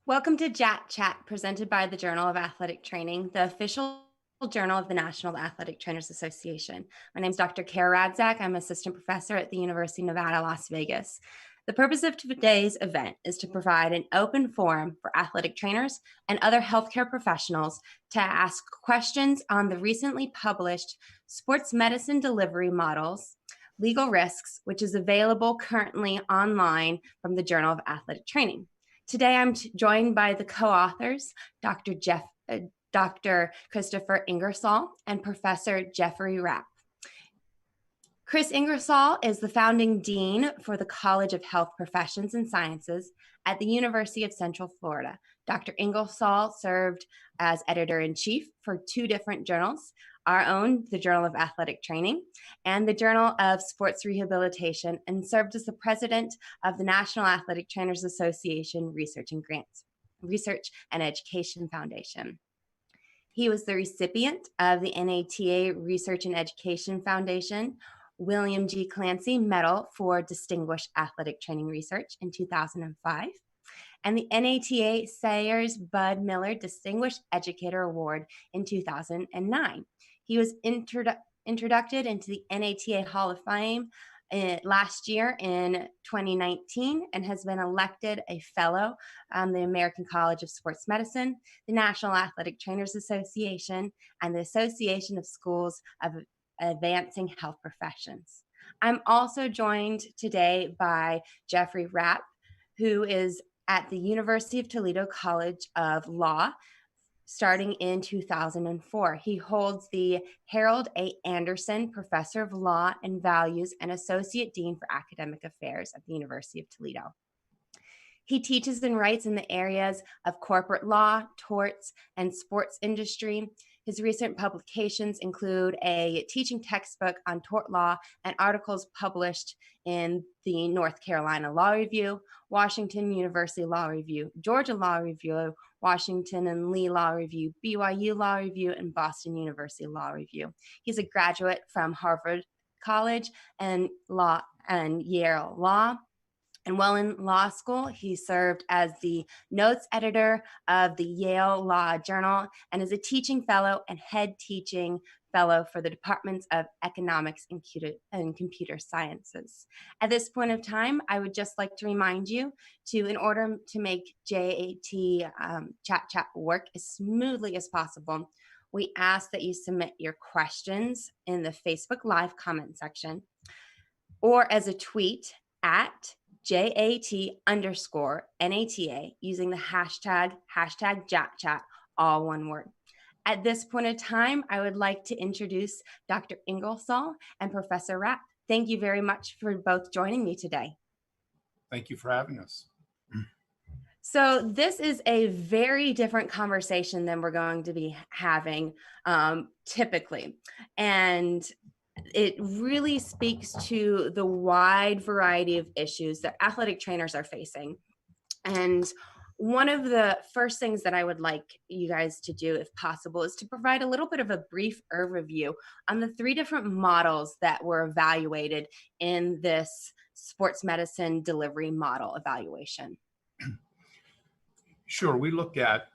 Welcome to JAT Chat, presented by the Journal of Athletic Training, the official journal of the National Athletic Trainers Association. My name is Dr. Kara Radzak. I'm assistant professor at the University of Nevada, Las Vegas. The purpose of today's event is to provide an open forum for athletic trainers and other healthcare professionals to ask questions on the recently published Sports Medicine Delivery Models, Legal Risks, which is available currently online from the Journal of Athletic Training. Today, I'm joined by the co-authors, Dr. Christopher Ingersoll and Professor Jeffrey Rapp. Chris Ingersoll is the founding dean for the College of Health Professions and Sciences at the University of Central Florida. Dr. Ingersoll served as editor-in-chief for two different journals, our own, the Journal of Athletic Training, and the Journal of Sports Rehabilitation, and served as the president of the National Athletic Trainers Association Research and Education Foundation. He was the recipient of the NATA Research and Education Foundation William G. Clancy Medal for Distinguished Athletic Training Research in 2005, and the NATA Sayers Bud Miller Distinguished Educator Award in 2009. He was introduced into the NATA Hall of Fame last year in 2019 and has been elected a fellow on the American College of Sports Medicine, the National Athletic Trainers Association, and the Association of Schools of Advancing Health Professions. I'm also joined today by Jeffrey Rapp, who is at the University of Toledo College of Law, starting in 2004. He holds the Harold A. Anderson Professor of Law and Values and Associate Dean for Academic Affairs at the University of Toledo. He teaches and writes in the areas of corporate law, torts, and sports industry. His recent publications include a teaching textbook on tort law and articles published in the North Carolina Law Review, Washington University Law Review, Georgia Law Review, Washington and Lee Law Review, BYU Law Review, and Boston University Law Review. He's a graduate from Harvard College and Yale Law. And while in law school, he served as the notes editor of the Yale Law Journal and is a teaching fellow and head teaching fellow for the Departments of Economics and Computer Sciences. At this point of time, I would just like to remind you in order to make JAT Chat work as smoothly as possible, we ask that you submit your questions in the Facebook Live comment section or as a tweet at JAT_NATA using the hashtag JatChat, all one word. At this point in time, I would like to introduce Dr. Ingersoll and Professor Rapp. Thank you very much for both joining me today. Thank you for having us. So this is a very different conversation than we're going to be having typically. And it really speaks to the wide variety of issues that athletic trainers are facing. And one of the first things that I would like you guys to do, if possible, is to provide a little bit of a brief overview on the three different models that were evaluated in this sports medicine delivery model evaluation. Sure, we look at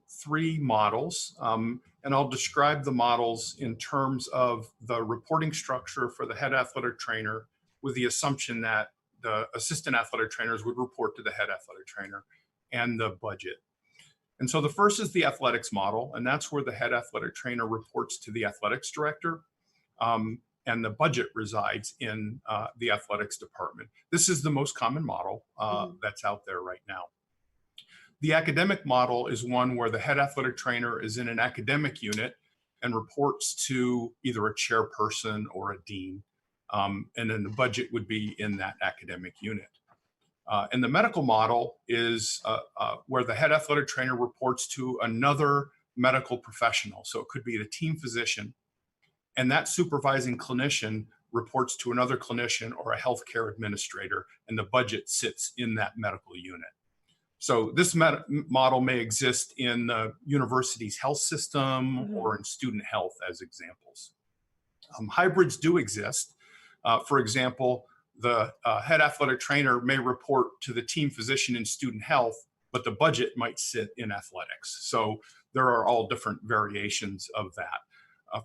three models, and I'll describe the models in terms of the reporting structure for the head athletic trainer, with the assumption that the assistant athletic trainers would report to the head athletic trainer, and the budget. And so the first is the athletics model, and that's where the head athletic trainer reports to the athletics director, and the budget resides in the athletics department. This is the most common model that's out there right now. The academic model is one where the head athletic trainer is in an academic unit and reports to either a chairperson or a dean, and then the budget would be in that academic unit. And the medical model is where the head athletic trainer reports to another medical professional. So it could be the team physician, and that supervising clinician reports to another clinician or a healthcare administrator, and the budget sits in that medical unit. So this model may exist in the university's health system or in student health as examples. Hybrids do exist. For example, the head athletic trainer may report to the team physician in student health, but the budget might sit in athletics. So there are all different variations of that.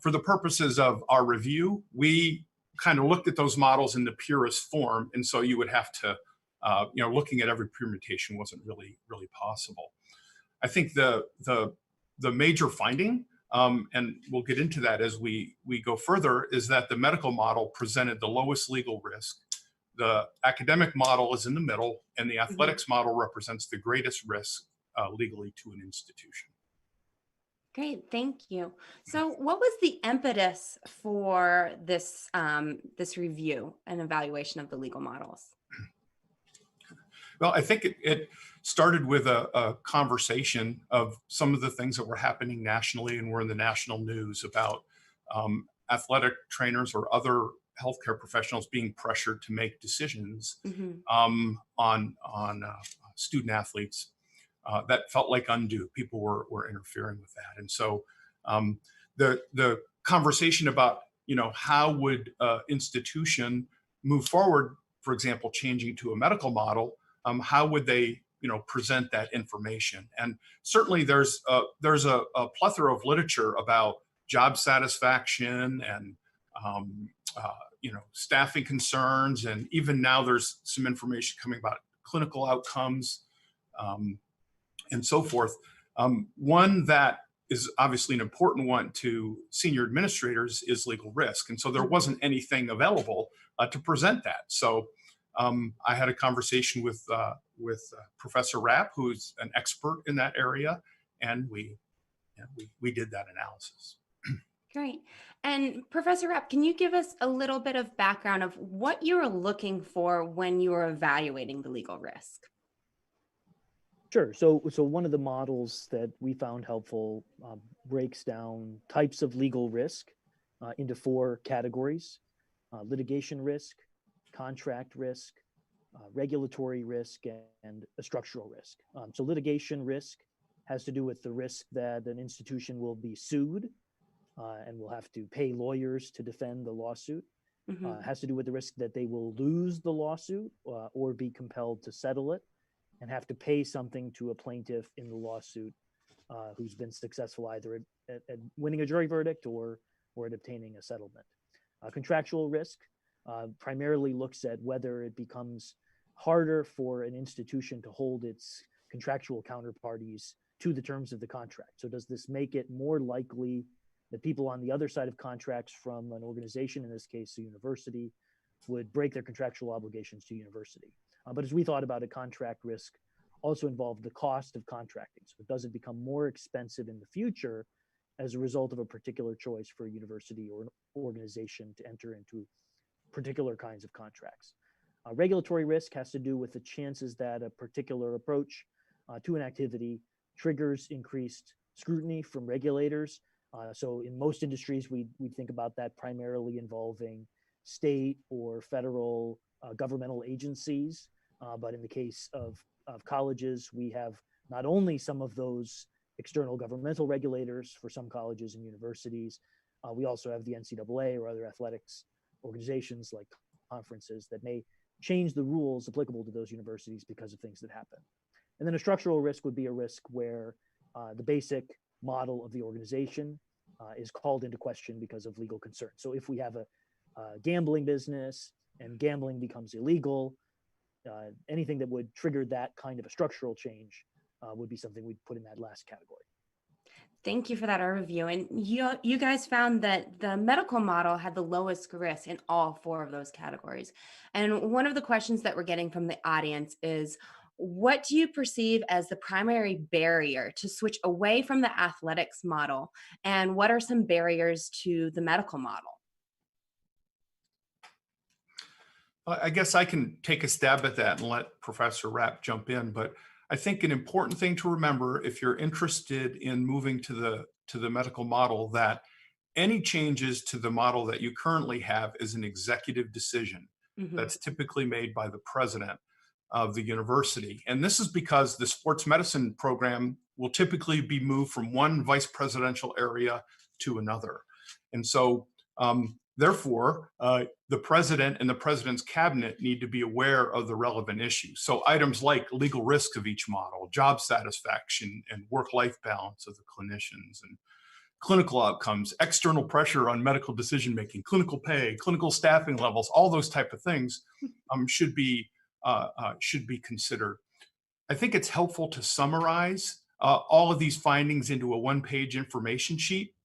For the purposes of our review, we kind of looked at those models in the purest form, and so you would have to, looking at every permutation wasn't really possible. I think the major finding, and we'll get into that as we go further, is that the medical model presented the lowest legal risk. The academic model is in the middle, and the athletics model represents the greatest risk legally to an institution. Great, thank you. So, what was the impetus for this this review and evaluation of the legal models? Well, I think it started with a conversation of some of the things that were happening nationally and were in the national news about athletic trainers or other healthcare professionals being pressured to make decisions on student athletes that felt like undue. People were interfering with that, and so the conversation about how would institution move forward, for example, changing to a medical model, how would they present that information? And certainly there's a plethora of literature about job satisfaction and staffing concerns, and even now there's some information coming about clinical outcomes and so forth. One that is obviously an important one to senior administrators is legal risk, and so there wasn't anything available to present that. So I had a conversation with Professor Rapp, who's an expert in that area, and we did that analysis. Great. And Professor Rapp, can you give us a little bit of background of what you were looking for when you were evaluating the legal risk? Sure. So one of the models that we found helpful breaks down types of legal risk into 4 categories: litigation risk, contract risk, regulatory risk, and a structural risk. So litigation risk has to do with the risk that an institution will be sued and will have to pay lawyers to defend the lawsuit. Has to do with the risk that they will lose the lawsuit or be compelled to settle it and have to pay something to a plaintiff in the lawsuit who's been successful either at winning a jury verdict or at obtaining a settlement. Contractual risk primarily looks at whether it becomes harder for an institution to hold its contractual counterparties to the terms of the contract. So does this make it more likely that people on the other side of contracts from an organization, in this case a university, would break their contractual obligations to university? But as we thought about it, contract risk also involved the cost of contracting. So does it become more expensive in the future as a result of a particular choice for a university or an organization to enter into particular kinds of contracts? Regulatory risk has to do with the chances that a particular approach to an activity triggers increased scrutiny from regulators. So in most industries, we think about that primarily involving state or federal governmental agencies. But in the case of colleges, we have not only some of those external governmental regulators for some colleges and universities, we also have the NCAA or other athletics organizations like conferences that may change the rules applicable to those universities because of things that happen. And then a structural risk would be a risk where the basic model of the organization is called into question because of legal concerns. So if we have a gambling business and gambling becomes illegal, anything that would trigger that kind of a structural change would be something we'd put in that last category. Thank you for that overview. And you guys found that the medical model had the lowest risk in all 4 of those categories. And one of the questions that we're getting from the audience is, what do you perceive as the primary barrier to switch away from the athletics model? And what are some barriers to the medical model? I guess I can take a stab at that and let Professor Rapp jump in, but I think an important thing to remember if you're interested in moving to the medical model, that any changes to the model that you currently have is an executive decision that's typically made by the president of the university. And this is because the sports medicine program will typically be moved from one vice presidential area to another. And so Therefore, the president and the president's cabinet need to be aware of the relevant issues. So items like legal risks of each model, job satisfaction and work-life balance of the clinicians, and clinical outcomes, external pressure on medical decision-making, clinical pay, clinical staffing levels, all those type of things should be considered. I think it's helpful to summarize all of these findings into a one-page information sheet,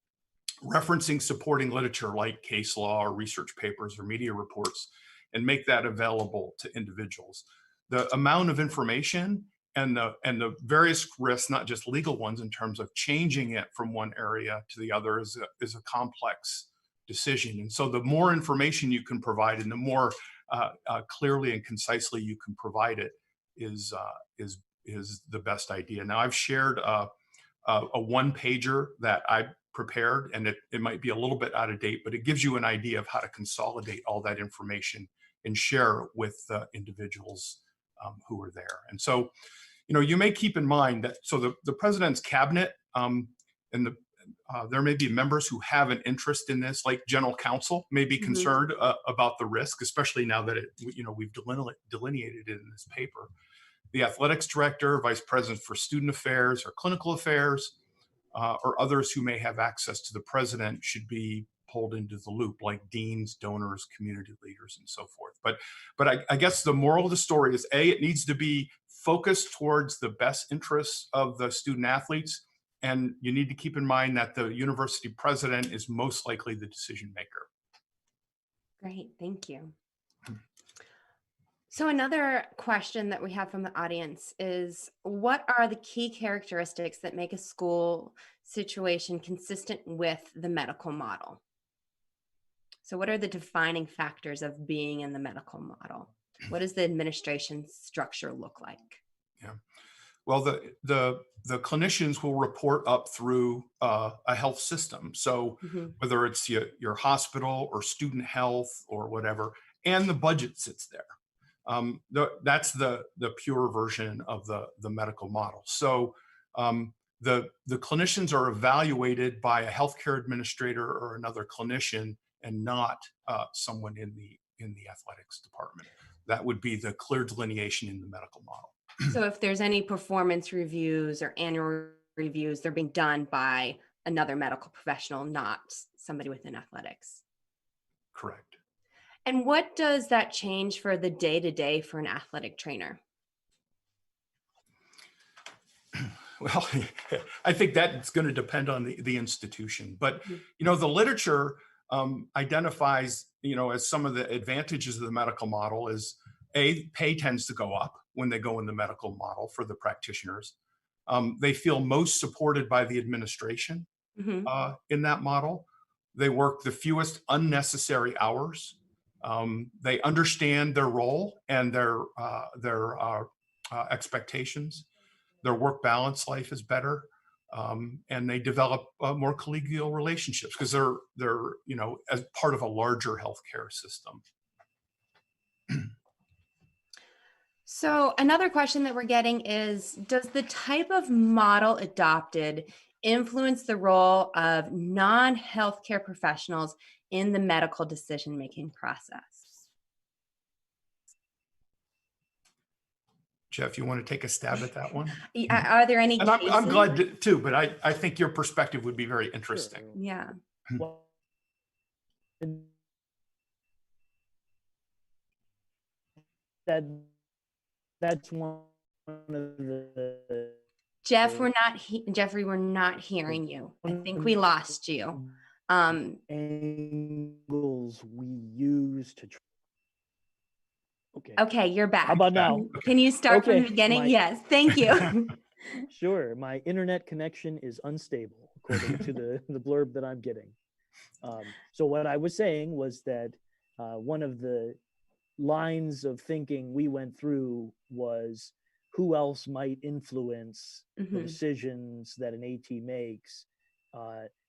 referencing supporting literature like case law or research papers or media reports, and make that available to individuals. The amount of information and the various risks, not just legal ones, in terms of changing it from one area to the other is a complex decision. And so the more information you can provide and the more clearly and concisely you can provide it is the best idea. Now, I've shared a one-pager that I prepared, and it might be a little bit out of date, but it gives you an idea of how to consolidate all that information and share it with individuals who are there. And so, you may keep in mind that, so the president's cabinet there may be members who have an interest in this, like general counsel may be concerned about the risk, especially now that we've delineated it in this paper. The athletics director, vice president for student affairs or clinical affairs, or others who may have access to the president should be pulled into the loop, like deans, donors, community leaders, and so forth. But I guess the moral of the story is, A, it needs to be focused towards the best interests of the student athletes, and you need to keep in mind that the university president is most likely the decision maker. Great, thank you. So another question that we have from the audience is, what are the key characteristics that make a school situation consistent with the medical model? So what are the defining factors of being in the medical model? What does the administration structure look like? Yeah. Well, the clinicians will report up through a health system. So whether it's your hospital or student health or whatever, and the budget sits there. That's the pure version of the medical model. So the clinicians are evaluated by a healthcare administrator or another clinician, and not someone in the athletics department. That would be the clear delineation in the medical model. So if there's any performance reviews or annual reviews, they're being done by another medical professional, not somebody within athletics. Correct. And what does that change for the day-to-day for an athletic trainer? Well, I think that's going to depend on the institution. But, the literature identifies, as some of the advantages of the medical model is, A, pay tends to go up when they go in the medical model for the practitioners. They feel most supported by the administration in that model. They work the fewest unnecessary hours. They understand their role and their expectations. Their work-balance life is better, and they develop more collegial relationships because they're as part of a larger healthcare system. So another question that we're getting is, does the type of model adopted influence the role of non-healthcare professionals in the medical decision-making process? Jeff, you want to take a stab at that one? Are there any cases? I'm glad to, but I think your perspective would be very interesting. Sure. Yeah. Well, that's one of the Jeffrey, we're not hearing you. I think we lost you. Angles we use to. Okay, you're back. How about now? Can you start from the beginning? Yes, thank you. Sure. My internet connection is unstable, according to the blurb that I'm getting. So what I was saying was that one of the lines of thinking we went through was who else might influence the decisions that an AT makes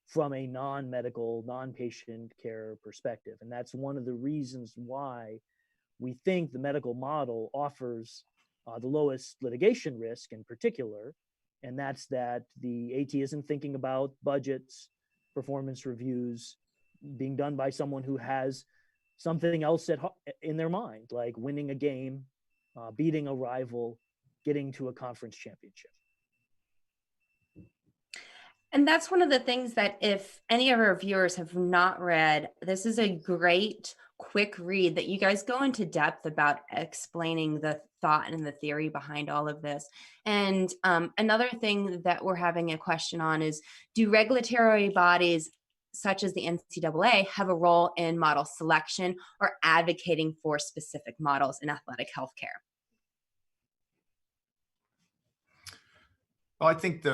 from a non-medical, non-patient care perspective. And that's one of the reasons why we think the medical model offers the lowest litigation risk in particular, and that's that the AT isn't thinking about budgets, performance reviews, being done by someone who has something else in their mind, like winning a game, beating a rival, getting to a conference championship. And that's one of the things that if any of our viewers have not read, this is a great quick read that you guys go into depth about explaining the thought and the theory behind all of this. And another thing that we're having a question on is, do regulatory bodies such as the NCAA have a role in model selection or advocating for specific models in athletic healthcare? Well, I think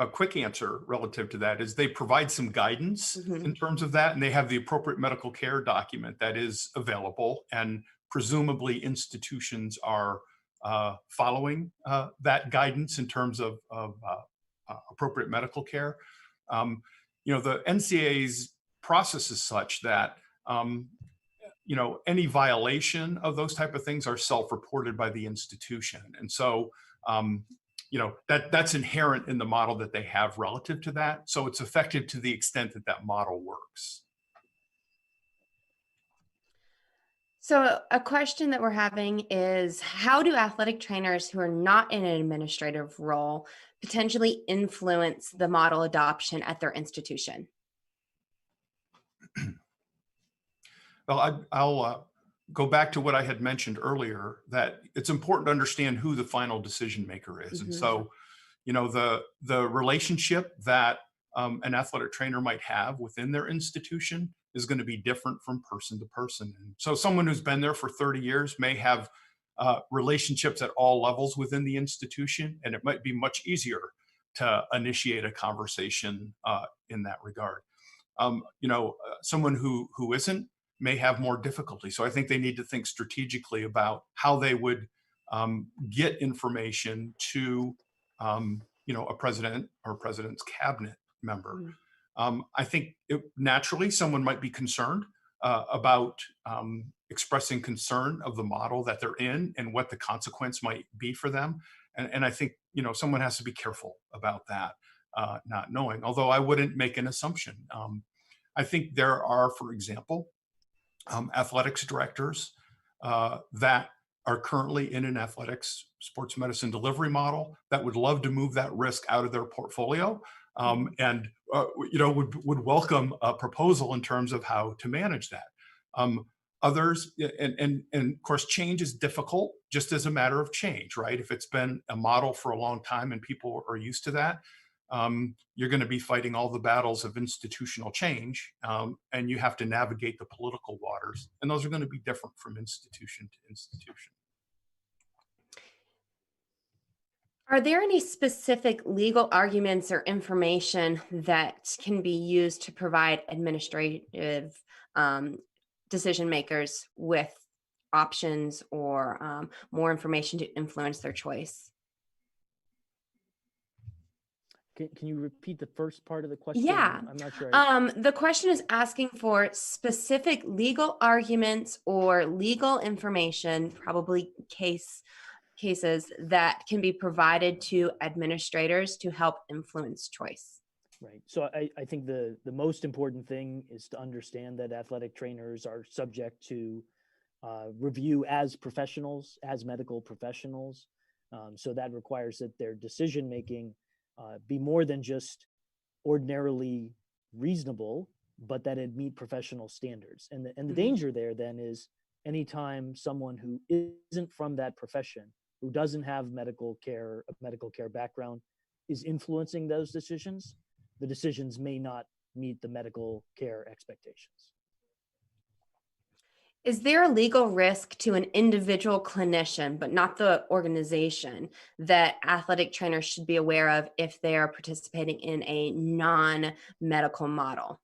a quick answer relative to that is they provide some guidance in terms of that, and they have the appropriate medical care document that is available, and presumably institutions are following that guidance in terms of appropriate medical care. The NCAA's process is such that any violation of those type of things are self-reported by the institution, and so that's inherent in the model that they have relative to that. So it's effective to the extent that that model works. So a question that we're having is, how do athletic trainers who are not in an administrative role potentially influence the model adoption at their institution? Well, I'll go back to what I had mentioned earlier, that it's important to understand who the final decision maker is. And so, the relationship that an athletic trainer might have within their institution is going to be different from person to person. And so someone who's been there for 30 years may have relationships at all levels within the institution, and it might be much easier to initiate a conversation in that regard. Someone who isn't may have more difficulty. So I think they need to think strategically about how they would get information to a president or president's cabinet member. I think naturally someone might be concerned about expressing concern of the model that they're in and what the consequence might be for them. And I think someone has to be careful about that, not knowing, although I wouldn't make an assumption. I think there are, for example, athletics directors that are currently in an athletics sports medicine delivery model that would love to move that risk out of their portfolio, and would welcome a proposal in terms of how to manage that. Others, and of course, change is difficult just as a matter of change, right? If it's been a model for a long time and people are used to that, you're going to be fighting all the battles of institutional change, and you have to navigate the political waters, and those are going to be different from institution to institution. Are there any specific legal arguments or information that can be used to provide administrative decision makers with options or more information to influence their choice? Can you repeat the first part of the question? Yeah. I'm not sure. The question is asking for specific legal arguments or legal information, probably cases that can be provided to administrators to help influence choice. Right. So I think the most important thing is to understand that athletic trainers are subject to review as professionals, as medical professionals. So that requires that their decision making be more than just ordinarily reasonable, but that it meet professional standards. And the danger there then is anytime someone who isn't from that profession, who doesn't have a medical care background, is influencing those decisions, the decisions may not meet the medical care expectations. Is there a legal risk to an individual clinician, but not the organization, that athletic trainers should be aware of if they are participating in a non-medical model?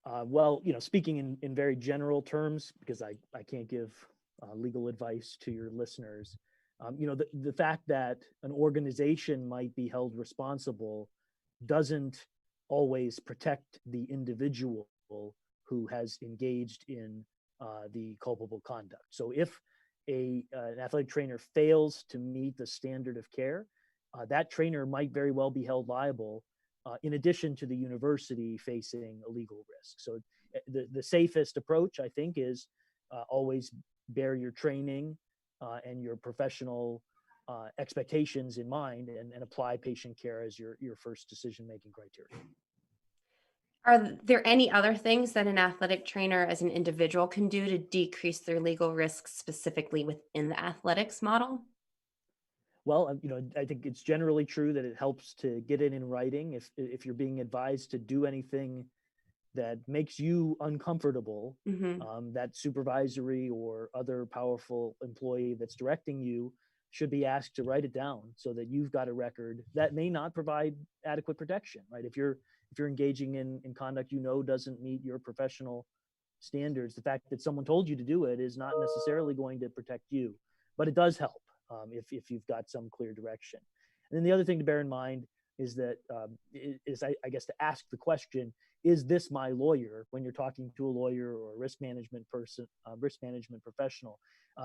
Well, speaking in very general terms, because I can't give legal advice to your listeners, the fact that an organization might be held responsible doesn't always protect the individual who has engaged in the culpable conduct. So if an athletic trainer fails to meet the standard of care, that trainer might very well be held liable in addition to the university facing a legal risk. So the safest approach, I think, is always bear your training and your professional expectations in mind, and apply patient care as your first decision-making criteria. Are there any other things that an athletic trainer as an individual can do to decrease their legal risks specifically within the athletics model? Well, I think it's generally true that it helps to get it in writing. If you're being advised to do anything that makes you uncomfortable, that supervisory or other powerful employee that's directing you should be asked to write it down so that you've got a record that may not provide adequate protection, right? If you're engaging in conduct doesn't meet your professional standards, the fact that someone told you to do it is not necessarily going to protect you, but it does help if you've got some clear direction. And then the other thing to bear in mind is that I guess to ask the question, is this my lawyer? When you're talking to a lawyer or a risk management professional,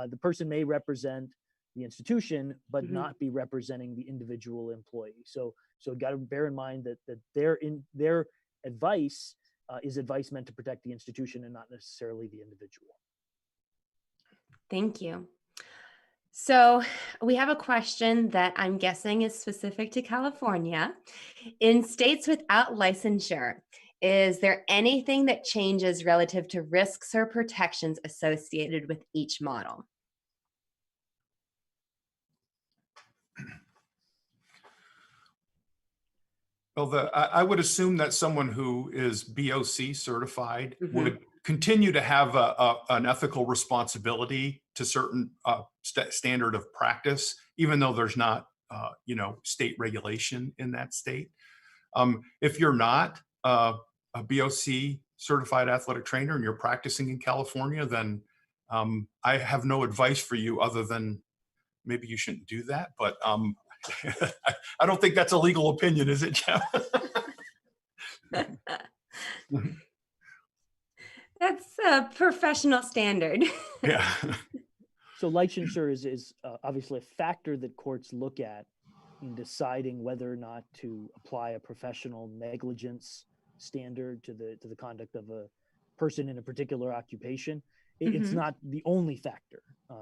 the person may represent the institution, but not be representing the individual employee. So got to bear in mind that their advice is advice meant to protect the institution and not necessarily the individual. Thank you. So we have a question that I'm guessing is specific to California. In states without licensure, is there anything that changes relative to risks or protections associated with each model? Well, I would assume that someone who is BOC certified would continue to have an ethical responsibility to certain standard of practice, even though there's not, state regulation in that state. If you're not a BOC certified athletic trainer and you're practicing in California, then I have no advice for you other than maybe you shouldn't do that. But I don't think that's a legal opinion, is it, Jeff? That's a professional standard. Yeah. So licensure is obviously a factor that courts look at in deciding whether or not to apply a professional negligence standard to the conduct of a person in a particular occupation. It's not the only factor.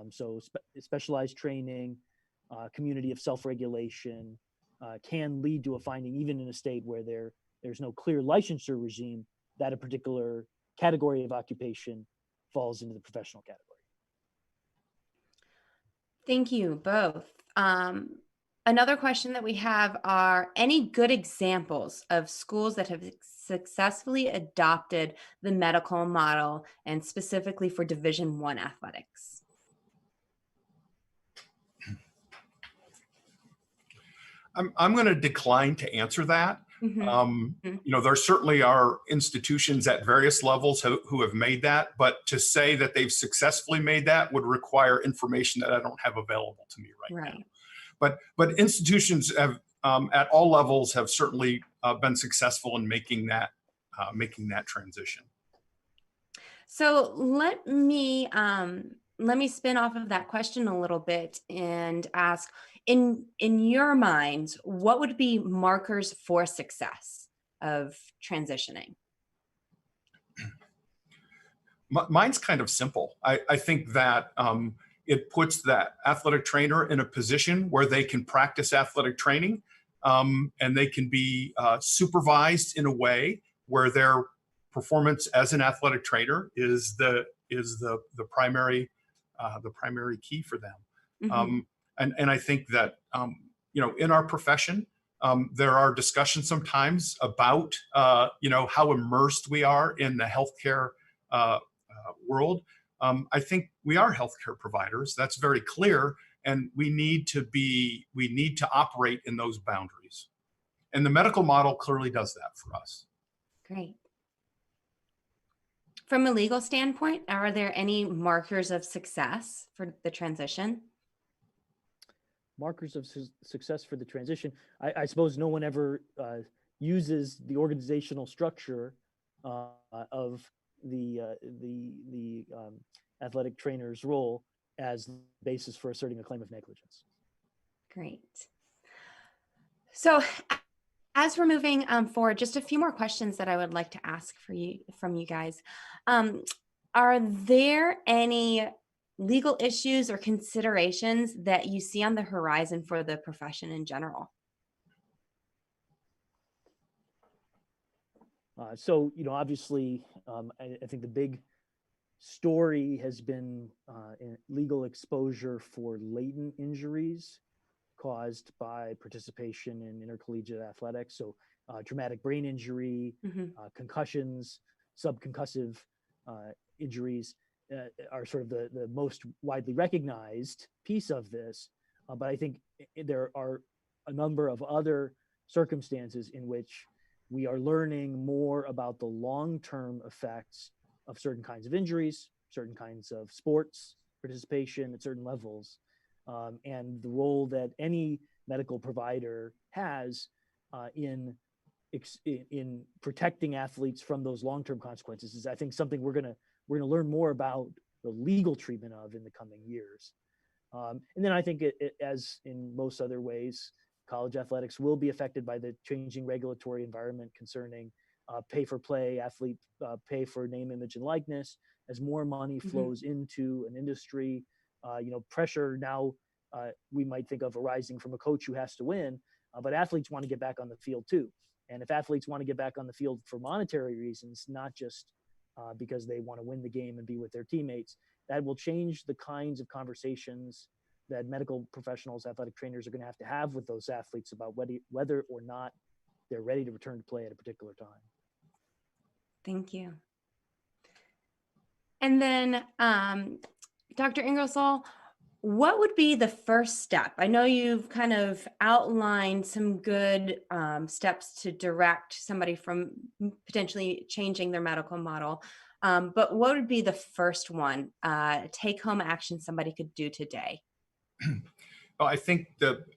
So specialized training, community of self-regulation can lead to a finding, even in a state where there's no clear licensure regime, that a particular category of occupation falls into the professional category. Thank you both. Another question that we have are any good examples of schools that have successfully adopted the medical model and specifically for Division I athletics? I'm going to decline to answer that. There certainly are institutions at various levels who have made that, but to say that they've successfully made that would require information that I don't have available to me right now. But institutions have at all levels have certainly been successful in making that transition. So let me spin off of that question a little bit and ask, in your mind, what would be markers for success of transitioning? Mine's kind of simple. I think that it puts that athletic trainer in a position where they can practice athletic training and they can be supervised in a way where their performance as an athletic trainer is the primary key for them. And I think that in our profession there are discussions sometimes about how immersed we are in the healthcare world. I think we are healthcare providers. That's very clear, and we need to operate in those boundaries. And the medical model clearly does that for us. Great. From a legal standpoint, are there any markers of success for the transition? Markers of success for the transition. I suppose no one ever uses the organizational structure of the athletic trainer's role as the basis for asserting a claim of negligence. Great. So As we're moving forward, just a few more questions that I would like to ask from you guys. Are there any legal issues or considerations that you see on the horizon for the profession in general? So, obviously, I think the big story has been legal exposure for latent injuries caused by participation in intercollegiate athletics. So traumatic brain injury, concussions, subconcussive injuries are sort of the most widely recognized piece of this. But I think there are a number of other circumstances in which we are learning more about the long-term effects of certain kinds of injuries, certain kinds of sports participation at certain levels, and the role that any medical provider has in protecting athletes from those long-term consequences is, I think, something we're gonna learn more about the legal treatment of in the coming years. And then I think as in most other ways, college athletics will be affected by the changing regulatory environment concerning pay for play, athlete pay for name, image, and likeness. As more money flows into an industry, pressure now we might think of arising from a coach who has to win, but athletes want to get back on the field too. And if athletes want to get back on the field for monetary reasons, not just because they want to win the game and be with their teammates, that will change the kinds of conversations that medical professionals, athletic trainers are going to have with those athletes about whether or not they're ready to return to play at a particular time. Thank you. And then, Dr. Ingersoll, what would be the first step? I know you've kind of outlined some good steps to direct somebody from potentially changing their medical model, but what would be the first one, take-home action somebody could do today? Well, I think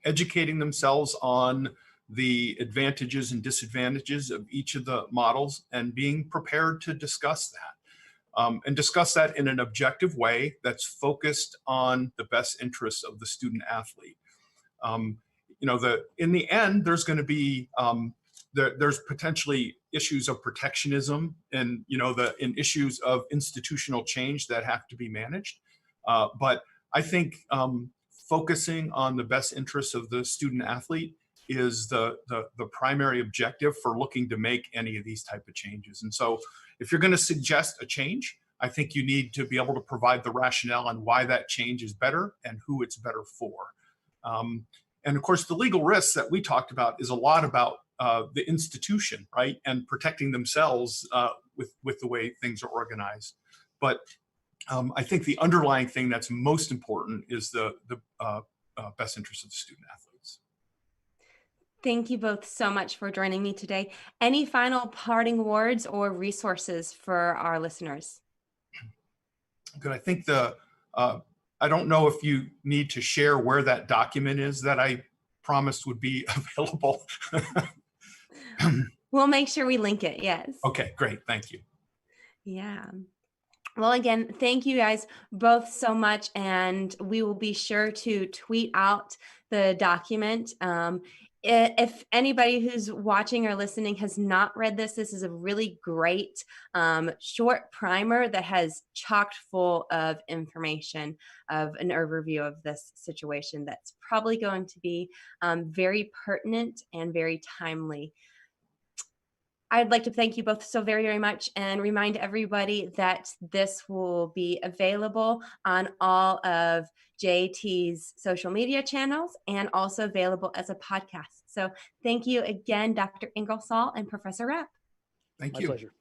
educating themselves on the advantages and disadvantages of each of the models and being prepared to discuss that. And discuss that in an objective way that's focused on the best interests of the student athlete. In the end, there's going to be there's potentially issues of protectionism and in issues of institutional change that have to be managed. But I think focusing on the best interests of the student athlete is the primary objective for looking to make any of these type of changes. And so if you're going to suggest a change, I think you need to be able to provide the rationale on why that change is better and who it's better for. And of course, the legal risks that we talked about is a lot about the institution, right? And protecting themselves with the way things are organized. But I think the underlying thing that's most important is the best interest of the student athletes. Thank you both so much for joining me today. Any final parting words or resources for our listeners? Good. I think I don't know if you need to share where that document is that I promised would be available. We'll make sure we link it. Yes. Okay, great. Thank you. Yeah. Well, again, thank you guys both so much. And we will be sure to tweet out the document. If anybody who's watching or listening has not read this is a really great short primer that has chocked full of information, of an overview of this situation that's probably going to be very pertinent and very timely. I'd like to thank you both so very, very much and remind everybody that this will be available on all of JT's social media channels and also available as a podcast. So thank you again, Dr. Ingersoll and Professor Rapp. Thank My you. pleasure.